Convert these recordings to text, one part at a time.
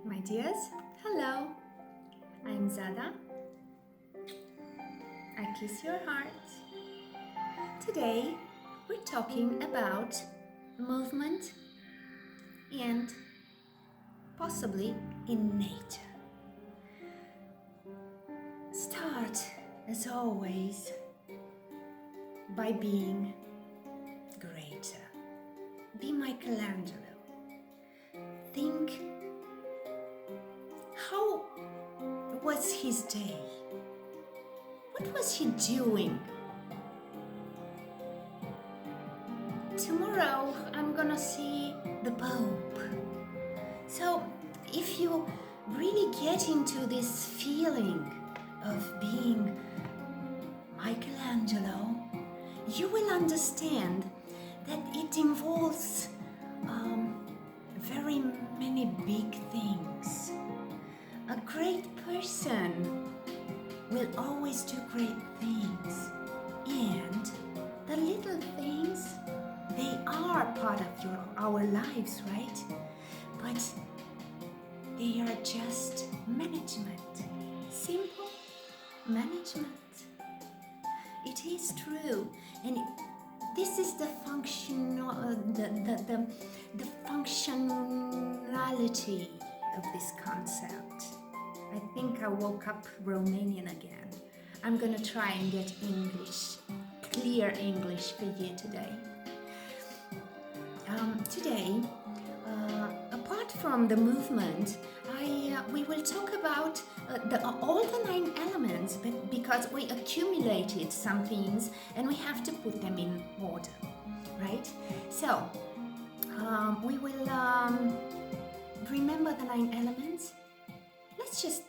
My dears, hello, I'm Zada. I kiss your heart. Today we're talking about movement and possibly in nature. Start, as always, by being greater. Be Michelangelo. Think, how was his day? What was he doing? Tomorrow I'm gonna see the Pope. So if you really get into this feeling of being Michelangelo, you will understand that it involves very many big things. A great person will always do great things, and the little things, they are part of our lives, right? But they are just management, simple management. It is true, and this is the the functionality of this concept. I think I woke up Romanian again. I'm gonna try and get English, clear English for you today. Today, apart from the movement, we will talk about all the 9 elements, but because we accumulated some things and we have to put them in order, right? So, we will remember the 9 elements. Let's just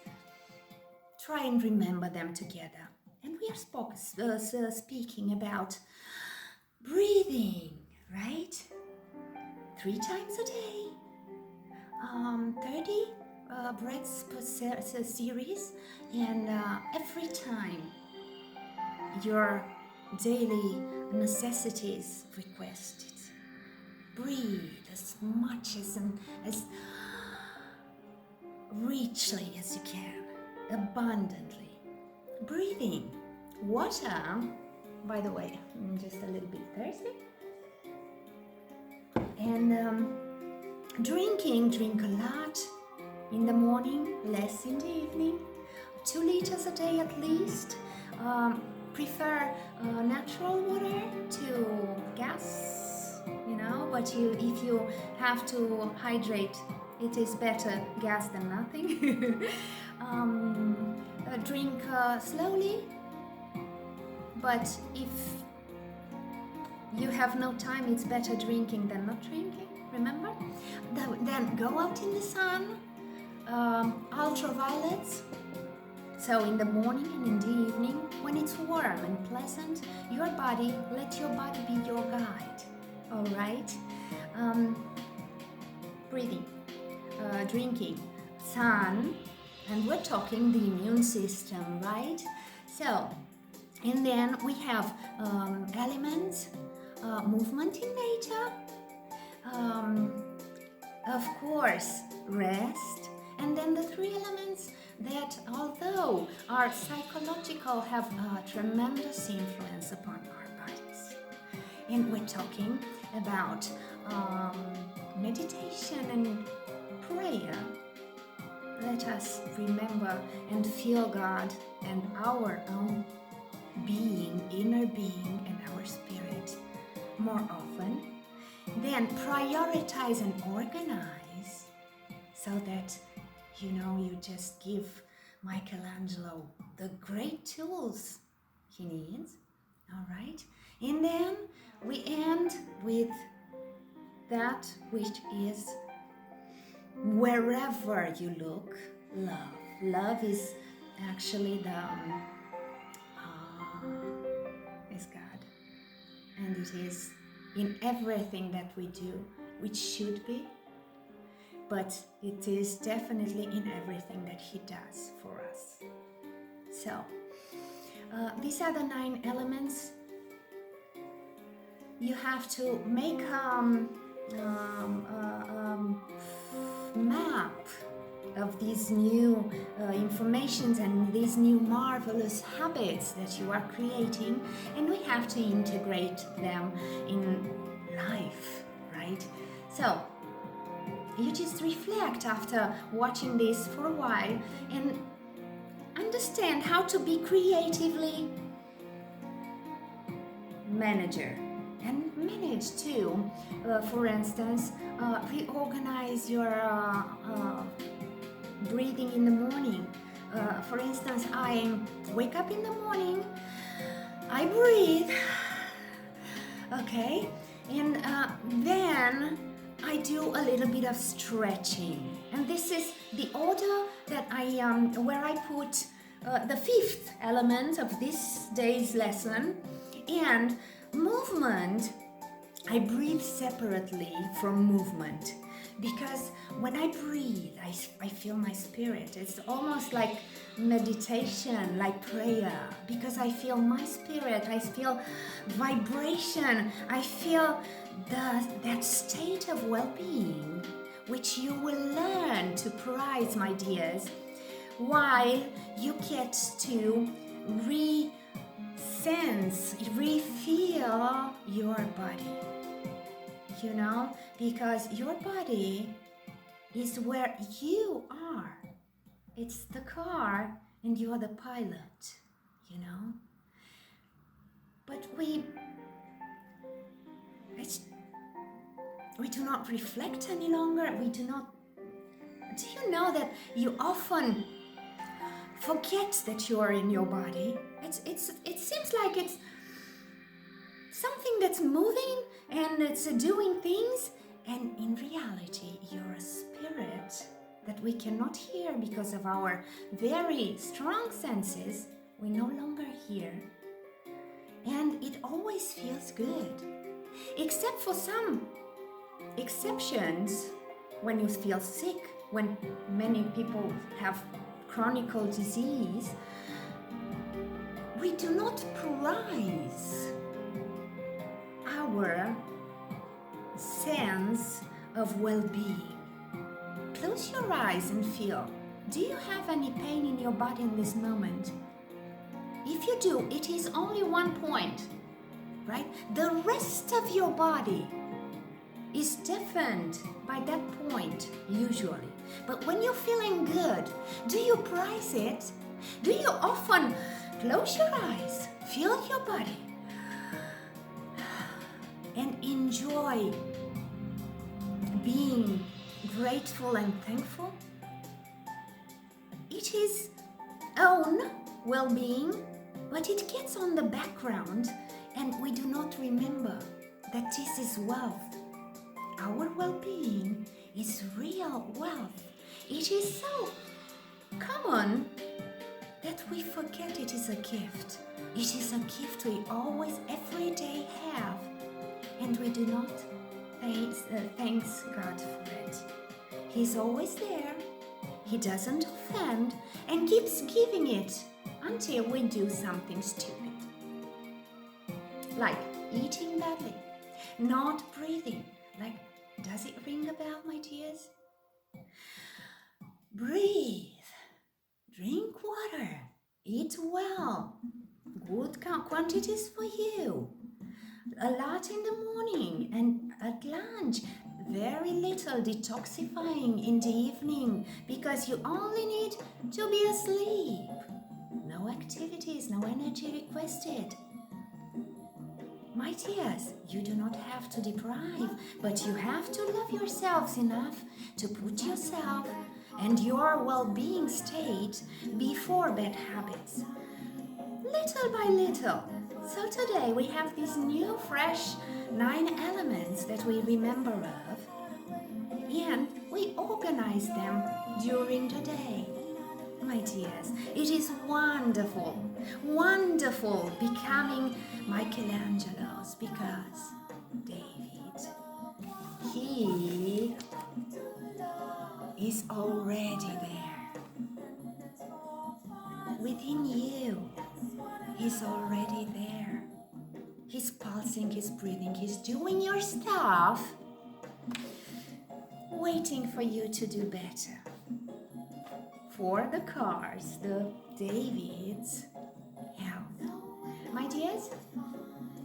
try and remember them together. And we are speaking about breathing, right? 3 times a day, 30 breaths per series, and every time your daily necessities requested. Breathe as much as richly as you can, abundantly. Breathing. Water, by the way, I'm just a little bit thirsty. And drink a lot in the morning, less in the evening, 2 liters a day at least. Prefer natural water to gas, but if you have to hydrate, it is better gas than nothing. Drink slowly, but if you have no time, it's better drinking than not drinking, remember? Then go out in the sun, ultraviolets. So in the morning and in the evening, when it's warm and pleasant, let your body be your guide, all right? Breathing, drinking, sun, and we're talking the immune system, right? So, and then we have elements, movement in nature, of course, rest, and then the 3 elements that, although are psychological, have a tremendous influence upon our bodies. And we're talking about meditation and prayer. Let us remember and feel God and our own being, inner being, and our spirit more often. Then prioritize and organize so that you just give Michelangelo the great tools he needs, all right? And then we end with that which is, wherever you look, love. Love is actually is God, and it is in everything that we do, which should be, but it is definitely in everything that He does for us. So, these are the 9 elements. You have to make map of these new informations and these new marvelous habits that you are creating, and we have to integrate them in life, right? So you just reflect after watching this for a while and understand how to be creatively manager and manage too. For instance, reorganize your breathing in the morning. For instance, I wake up in the morning, I breathe, okay, and then I do a little bit of stretching, and this is the order that where I put the fifth element of this day's lesson. And movement, I breathe separately from movement, because when I breathe, I feel my spirit. It's almost like meditation, like prayer, because I feel my spirit, I feel vibration, I feel that state of well-being, which you will learn to prize, my dears, while you get to re-feel your body, you know, because your body is where you are. It's the car and you are the pilot, you know. But we do not reflect any longer. Do you know that you often forget that you are in your body? It seems like it's something that's moving and it's doing things, and in reality you're a spirit that we cannot hear because of our very strong senses. We no longer hear, and it always feels good, except for some exceptions. When you feel sick, when many people have chronic disease, we do not prize our sense of well-being. Close your eyes and feel. Do you have any pain in your body in this moment? If you do, it is only one point, right? The rest of your body is deafened by that point, usually. But when you're feeling good, do you prize it? Do you often close your eyes, feel your body, and enjoy being grateful and thankful? It is own well-being, but it gets on the background, and we do not remember that this is wealth. Our well-being is real wealth. It is so common that we forget it is a gift. It is a gift we always, every day have, and we do not thank God for it. He's always there. He doesn't offend and keeps giving it until we do something stupid, like eating badly, not breathing. Like, does it ring a bell, my dears? Breathe, drink water, eat well, good quantities for you, a lot in the morning and at lunch, very little detoxifying in the evening, because you only need to be asleep. No activities, no energy requested. My dears, you do not have to deprive, but you have to love yourselves enough to put yourself and your well-being state before bad habits, little by little. So today we have these new fresh 9 elements that we remember of, and we organize them during the day. My dears, it is wonderful, wonderful becoming Michelangelo's, because David, he is already there. Within you, he's already there. He's pulsing, he's breathing, he's doing your stuff, waiting for you to do better. for the cars, the David's health. My dears,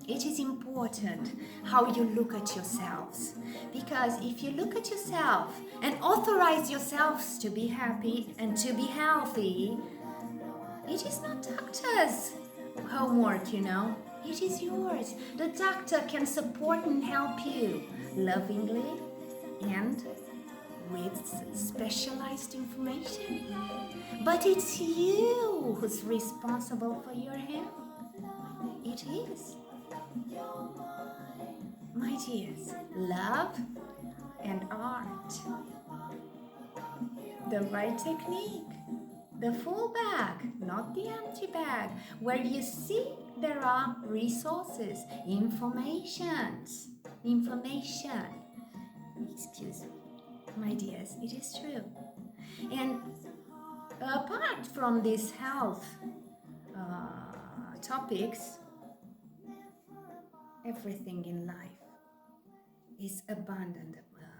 it is important how you look at yourselves, because if you look at yourself and authorize yourselves to be happy and to be healthy, it is not doctor's homework, It is yours. The doctor can support and help you lovingly and with specialized information. But it's you who's responsible for your health. It is. My dears, love and art. The right technique. The full bag, not the empty bag, where you see there are resources, information. Excuse me, my dears, it is true. And apart from these health topics, everything in life is abundant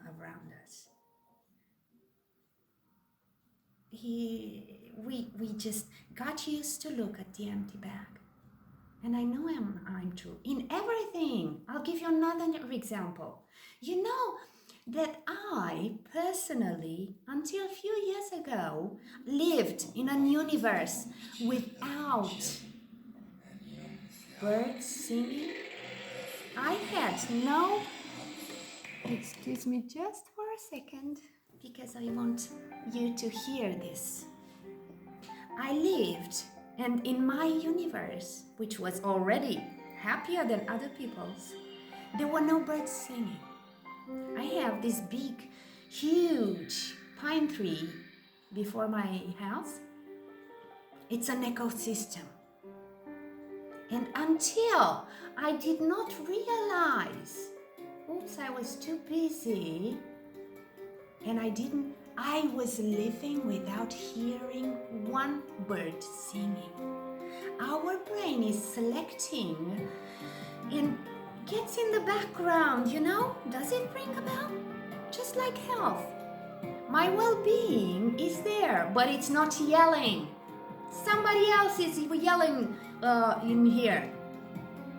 around us. We just got used to look at the empty bag. And I know I'm true. In everything. I'll give you another example. You know that I personally, until a few years ago, lived in a universe without birds singing. I had no... Excuse me just for a second, because I want you to hear this. I lived, and in my universe, which was already happier than other people's, there were no birds singing. I have this big, huge pine tree before my house. It's an ecosystem. And until I did not realize, I was too busy, and I was living without hearing one bird singing. Our brain is selecting and gets in the background, Does it ring a bell? Just like health. My well-being is there, but it's not yelling. Somebody else is yelling in here.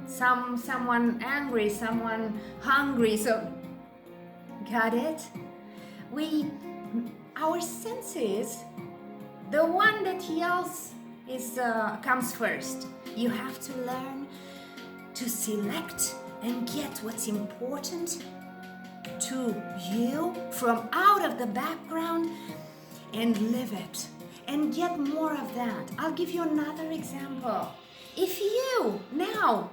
Someone angry, someone hungry, so got it? Our senses, the one that yells comes first. You have to learn to select and get what's important to you from out of the background and live it and get more of that. I'll give you another example. If you now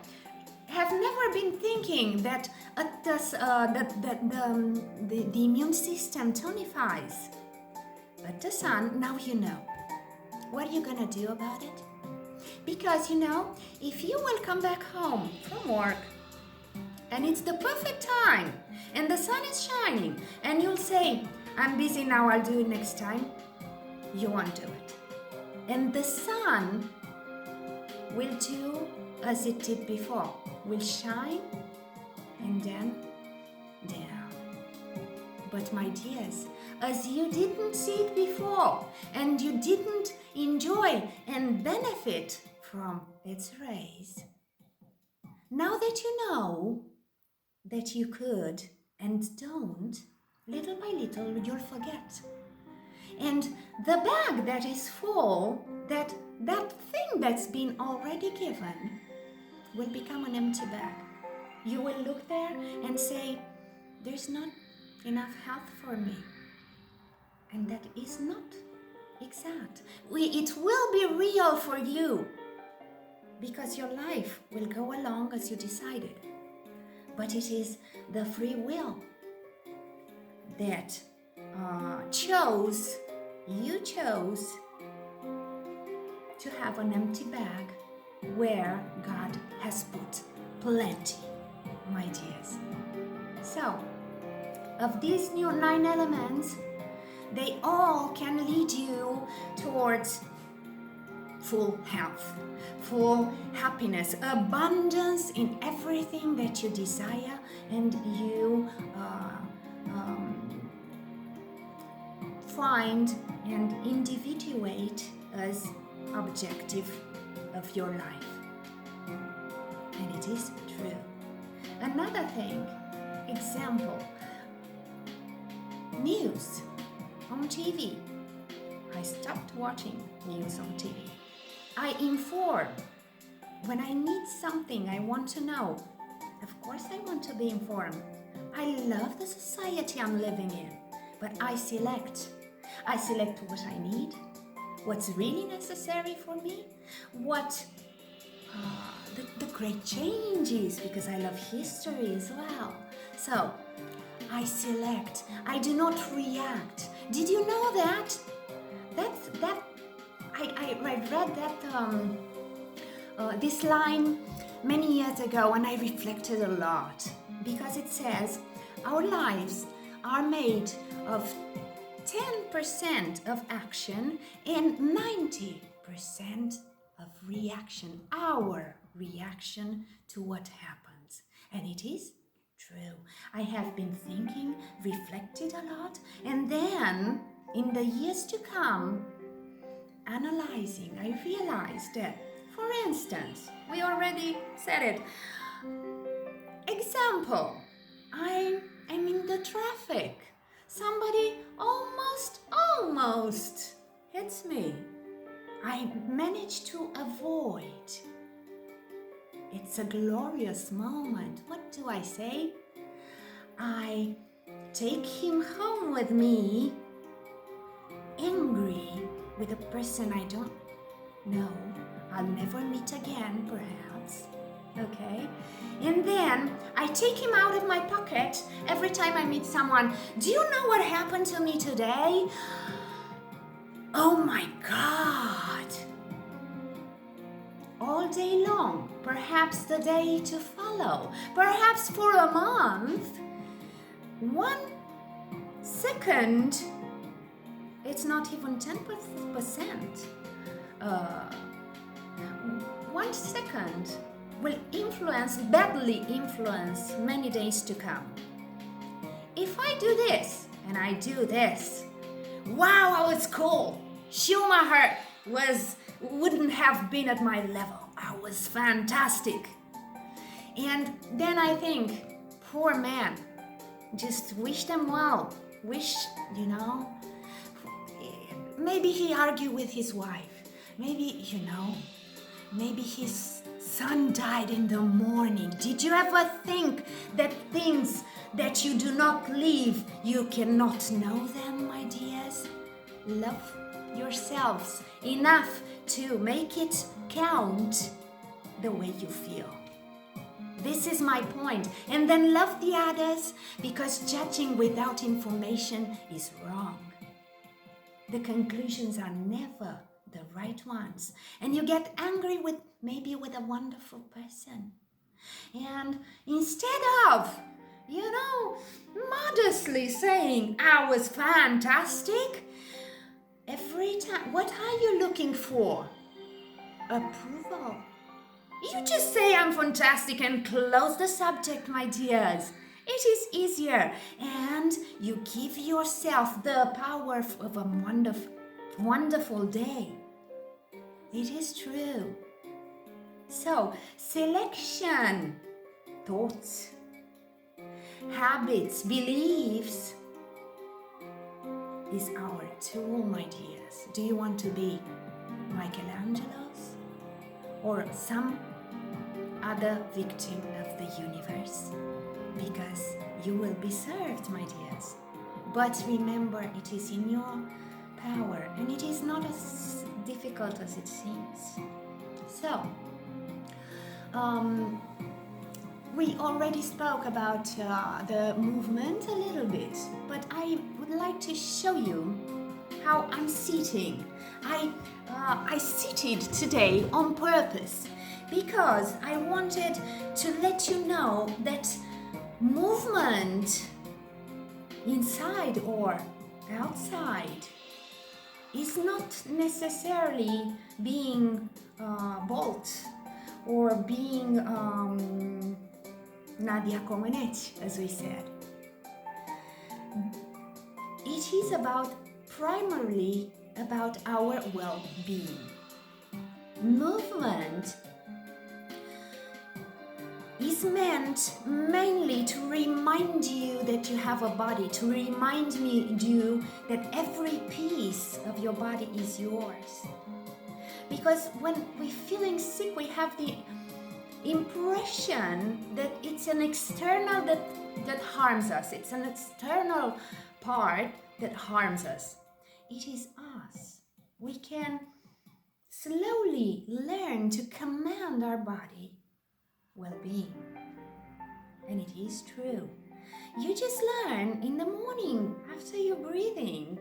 have never been thinking that the immune system tonifies at the sun, now you know. What are you gonna do about it? Because if you will come back home from work and it's the perfect time and the sun is shining and you'll say, I'm busy now, I'll do it next time, you won't do it. And the sun will do as it did before, will shine and then down. But my dears, as you didn't see it before and you didn't enjoy and benefit from its rays, now that you know that you could and don't, little by little you'll forget. And the bag that is full, that thing that's been already given, will become an empty bag. You will look there and say, there's not enough health for me. And that is not exact. It will be real for you, because your life will go along as you decided. But it is the free will that you chose to have an empty bag where God has put plenty, my dears. So, of these new 9 elements, they all can lead you towards full health, full happiness, abundance in everything that you desire and you find and individuate as objective of your life. And it is true. Another thing, example, news on TV. I stopped watching news on TV. I inform when I need something I want to know. Of course I want to be informed. I love the society I'm living in, but I select what I need, what's really necessary for me, what the great changes, because I love history as well. So I select. I do not react. Did you know that? I read that this line many years ago, and I reflected a lot, because it says our lives are made of 10% of action and 90% of reaction, our reaction to what happens. And it is true. I have been thinking, reflected a lot, and then in the years to come, analyzing, I realized that, for instance, we already said it. Example, I'm in the traffic. Somebody almost hits me. I managed to avoid. It's a glorious moment. What do I say? I take him home with me, angry with a person I don't know. I'll never meet again, perhaps. Okay? And then I take him out of my pocket every time I meet someone. Do you know what happened to me today? Oh my God! All day long, perhaps the day to follow, perhaps for a month. 1 second, it's not even 10%. 1 second will badly influence many days to come. If I do this and I do this, wow, I was cool. Schumacher wouldn't have been at my level. I was fantastic. And then I think, poor man, just wish them well. Maybe he argued with his wife. Maybe his son died in the morning. Did you ever think that things that you do not live, you cannot know them, my dears? Love yourselves enough to make it count the way you feel. This is my point. And then love the others, because judging without information is wrong. The conclusions are never the right ones. And you get angry with a wonderful person. And instead of, modestly saying, I was fantastic, every time, what are you looking for? Approval. You just say I'm fantastic and close the subject, my dears. It is easier, and you give yourself the power of a wonderful day. It is true. So, selection, thoughts, habits, beliefs is our tool, my dears. Do you want to be Michelangelo's or some other victim of the universe? Because you will be served, my dears. But remember, it is in your power, and it is not as difficult as it seems. So, we already spoke about the movement a little bit, but I would like to show you how I'm sitting. I seated today on purpose because I wanted to let you know that movement inside or outside is not necessarily being bold or being Nadia Comaneci, as we said. It is about primarily about our well-being. Movement is meant mainly to remind you that you have a body, to remind you that every piece of your body is yours. Because when we're feeling sick, we have the impression that it's an external that harms us. It's an external part that harms us. It is us. We can slowly learn to command our body well-being. And it is true. You just learn in the morning after you're breathing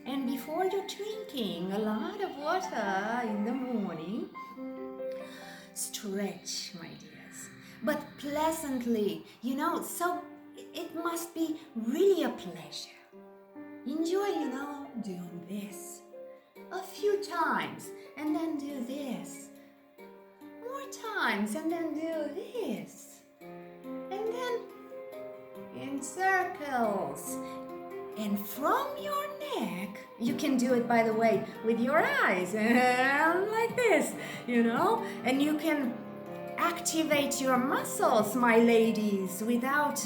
and before you're drinking a lot of water in the morning. Stretch, my dears, but pleasantly, so it must be really a pleasure. Enjoy, doing this a few times and then do this. More times and then do this. And then in circles. And from your neck, you can do it, by the way, with your eyes, like this, and you can activate your muscles, my ladies, without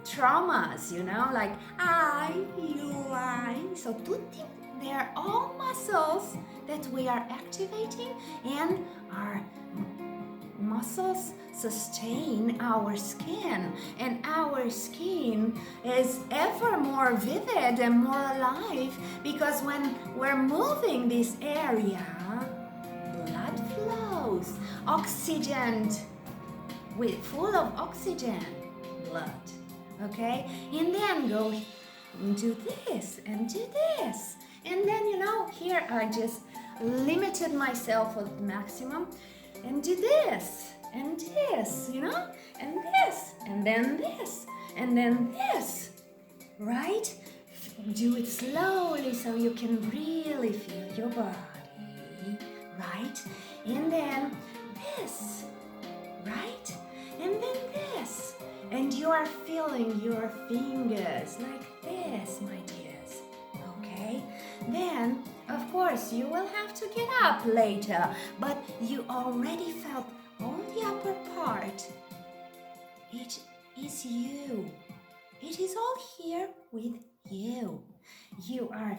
traumas, like I. So tutti, they're all muscles that we are activating, and our muscles sustain our skin, and our skin is ever more vivid and more alive because when we're moving this area, blood flows, full of oxygen blood, okay? And then go do this and do this. And then, here I just limited myself at maximum and do this and this, and this, and then this, and then this, right? Do it slowly so you can really feel your body, right? And then this, right? And then this. And you are feeling your fingers like this, my dears, okay? Then, of course, you will have to get up later, but you already felt all the upper part. It is you. It is all here with you. You are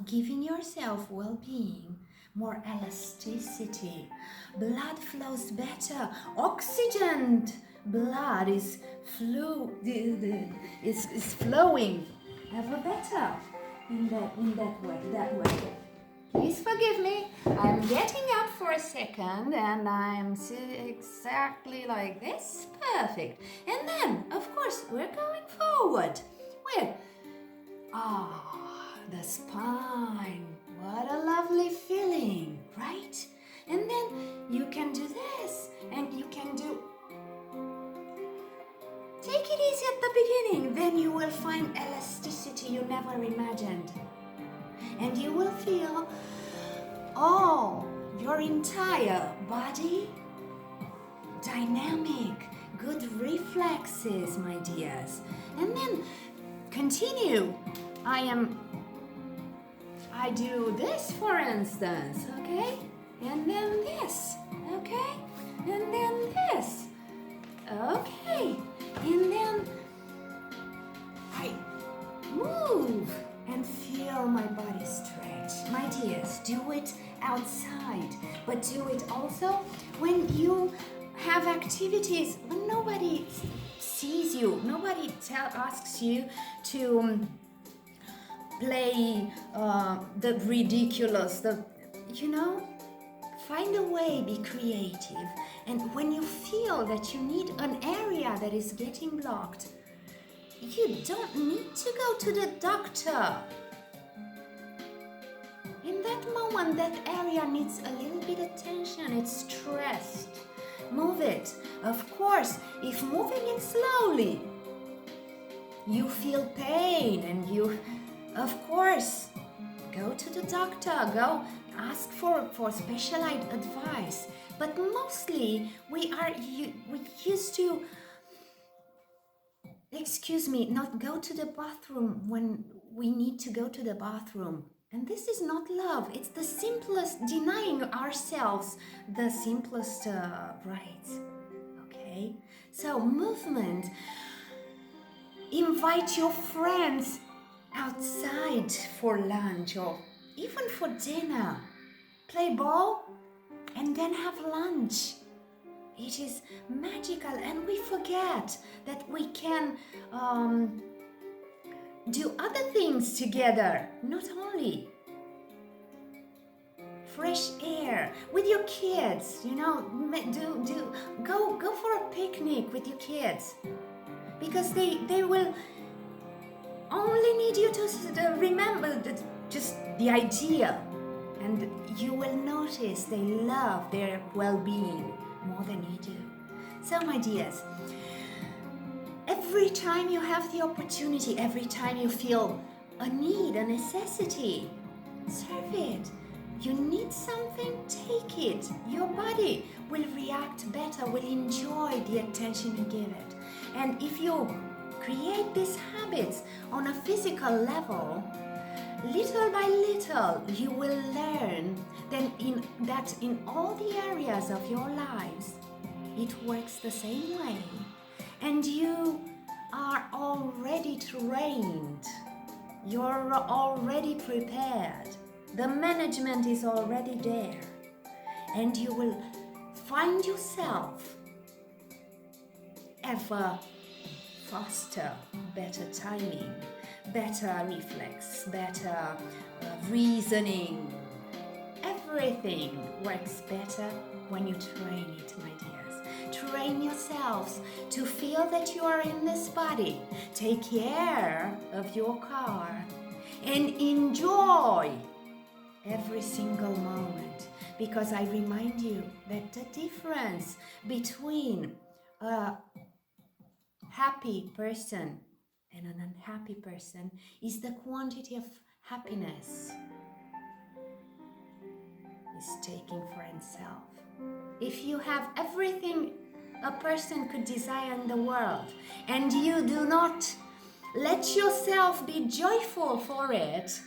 giving yourself well-being, more elasticity. Blood flows better. Oxygened blood is flowing ever better in that way. Please forgive me. I'm getting up for a second and I'm exactly like this. Perfect. And then, of course, we're going forward with the spine. What a lovely feeling, right? And then you can do this and you can do. Take it easy at the beginning, then you will find elasticity you never imagined. And you will feel all your entire body dynamic, good reflexes, my dears. And then continue. I do this, for instance, okay? And then this, okay? And then this, okay? And then I move and feel my body stretch. My dears, do it outside, but do it also when you have activities when nobody sees you, nobody asks you to play the ridiculous, find a way, be creative. And when you feel that you need an area that is getting blocked, you don't need to go to the doctor. In that moment, that area needs a little bit of attention. It's stressed. Move it. Of course, if moving it slowly, you feel pain and you, of course, go to the doctor. Go ask for specialized advice. But mostly, we used to excuse me, not go to the bathroom when we need to go to the bathroom. And this is not love. It's the simplest, denying ourselves the simplest rights. Okay? So, movement. Invite your friends outside for lunch or even for dinner. Play ball and then have lunch. It is magical, and we forget that we can do other things together, not only fresh air with your kids, go for a picnic with your kids, because they will only need you to remember just the idea, and you will notice they love their well-being more than you do. So, my dears, every time you have the opportunity, every time you feel a need, a necessity, serve it. You need something, take it. Your body will react better, will enjoy the attention you give it. And if you create these habits on a physical level, little by little, you will learn that in all the areas of your lives, it works the same way. And you are already trained. You're already prepared. The management is already there. And you will find yourself ever faster, better timing, better reflex, better reasoning. Everything works better when you train it, my dears. Train yourselves to feel that you are in this body. Take care of your car and enjoy every single moment, because I remind you that the difference between a happy person and an unhappy person is the quantity of happiness is taking for himself. If you have everything a person could desire in the world, and you do not let yourself be joyful for it,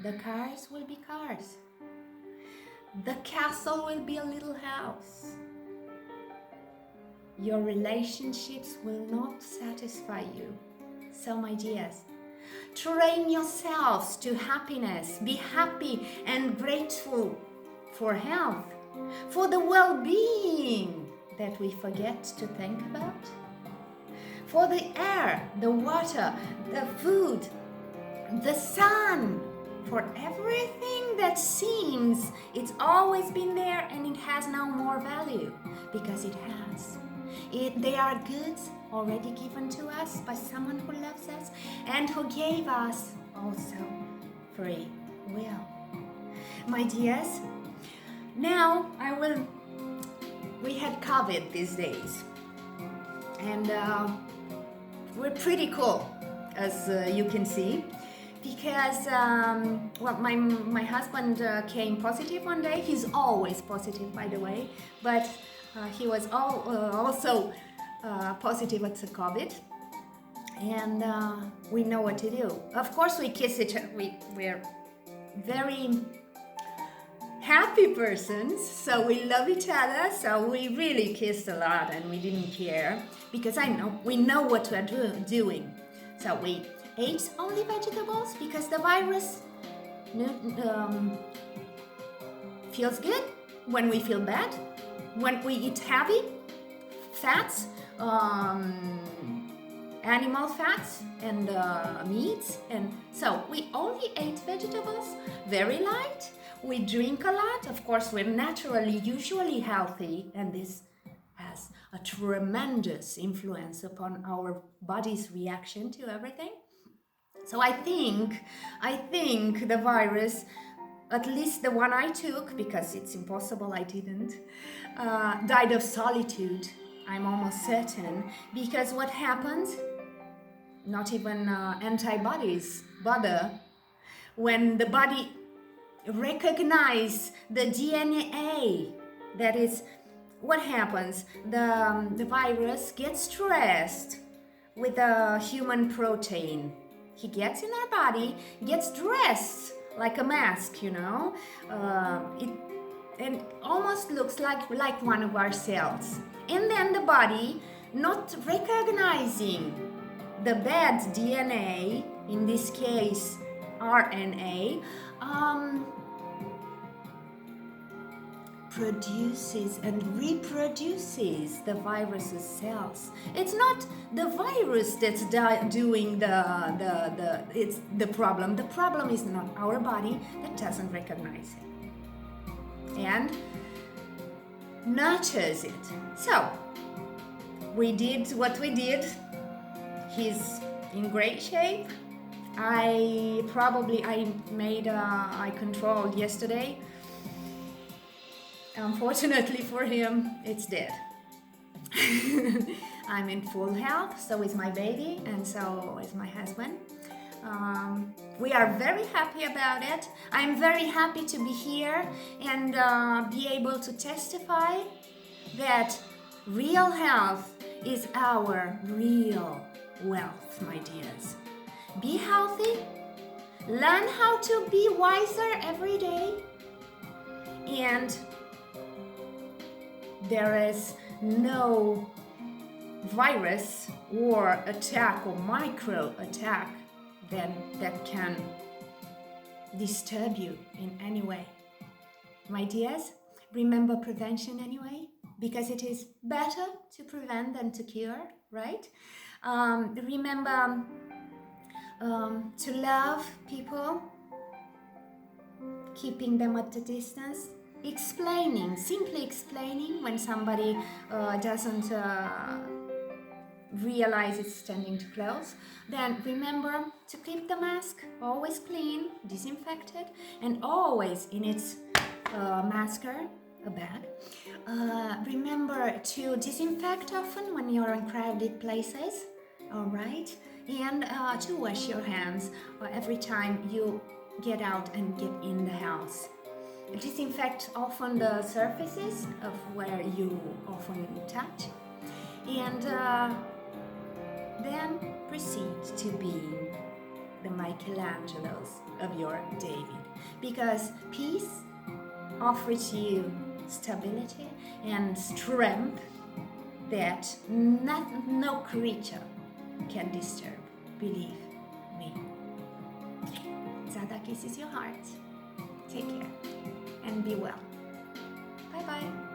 the cars will be cars. The castle will be a little house. Your relationships will not satisfy you. So, my dears, train yourselves to happiness. Be happy and grateful for health, for the well-being that we forget to think about, for the air, the water, the food, the sun, for everything that seems it's always been there and it has no more value, because it has. They are goods already given to us by someone who loves us and who gave us also free will. My dears, now we had COVID these days, and we're pretty cool, as you can see, because my husband came positive one day. He's always positive, by the way, but he was also positive at the COVID, and we know what to do. Of course, we kiss each other. We're very happy persons, so we love each other, so we really kissed a lot, and we didn't care, because we know what we're doing. So we ate only vegetables, because the virus feels good when we feel bad, when we eat heavy fats, animal fats and meats, and so we only ate vegetables, very light. We drink a lot. Of course, we're naturally usually healthy, and this has a tremendous influence upon our body's reaction to everything. So I think the virus, at least the one I took, because it's impossible I didn't, died of solitude. I'm almost certain, because what happens, not even antibodies bother. When the body recognize the DNA, that is what happens. The virus gets stressed with the human protein. He gets in our body, gets dressed like a mask, you know. It almost looks like one of our cells. And then the body, not recognizing the bad DNA, in this case RNA, produces and reproduces the virus's cells. It's not the virus that's doing it's the problem. The problem is not our body that doesn't recognize it and nurtures it. So we did what we did. He's in great shape. I controlled yesterday. Unfortunately for him, it's dead. I'm in full health, so is my baby, and so is my husband. We are very happy about it. I'm very happy to be here and be able to testify that real health is our real wealth, my dears. Be healthy, learn how to be wiser every day, and there is no virus or attack or micro attack that can disturb you in any way. My dears, remember prevention anyway, because it is better to prevent than to cure, right? Remember to love people, keeping them at a distance. Simply explaining when somebody doesn't realize it's standing too close. Then remember to keep the mask always clean, disinfected, and always in its masker, a bag. Remember to disinfect often when you're in crowded places, all right? And to wash your hands every time you get out and get in the house. Disinfect often the surfaces of where you often touch, and then proceed to being the Michelangelos of your David, because peace offers you stability and strength that no creature can disturb, believe me. Zada kisses your heart. Take care and be well. Bye bye.